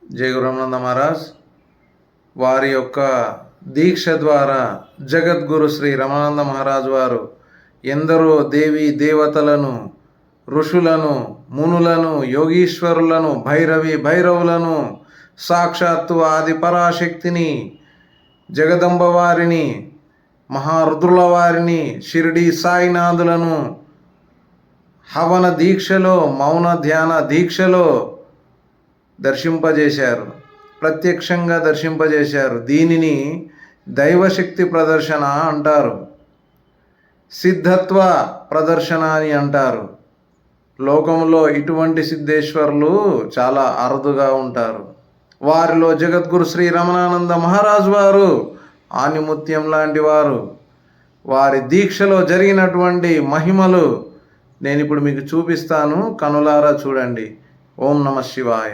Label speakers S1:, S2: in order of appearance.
S1: జయ గురునంద మహారాజ్ వారి యొక్క దీక్ష ద్వారా జగద్గురు శ్రీ రమానంద మహారాజ్ వారు ఎందరో దేవీ దేవతలను, ఋషులను, మునులను, యోగీశ్వరులను, భైరవులను, సాక్షాత్తు ఆది పరాశక్తిని, జగదంబ వారిని, మహారుద్రుల వారిని, షిరిడి సాయినాథులను హవన దీక్షలో, మౌన ధ్యాన దీక్షలో దర్శింపజేశారు, ప్రత్యక్షంగా దర్శింపజేశారు. దీనిని దైవశక్తి ప్రదర్శన అంటారు, సిద్ధత్వ ప్రదర్శన అని అంటారు. లోకంలో ఇటువంటి సిద్ధేశ్వరులు చాలా అరుదుగా ఉంటారు. వారిలో జగద్గురు శ్రీ రమణానంద మహారాజు వారు ఆనిముత్యం లాంటి వారు. వారి దీక్షలో జరిగినటువంటి మహిమలు నేను ఇప్పుడు మీకు చూపిస్తాను, కనులారా చూడండి. ఓం నమః శివాయ.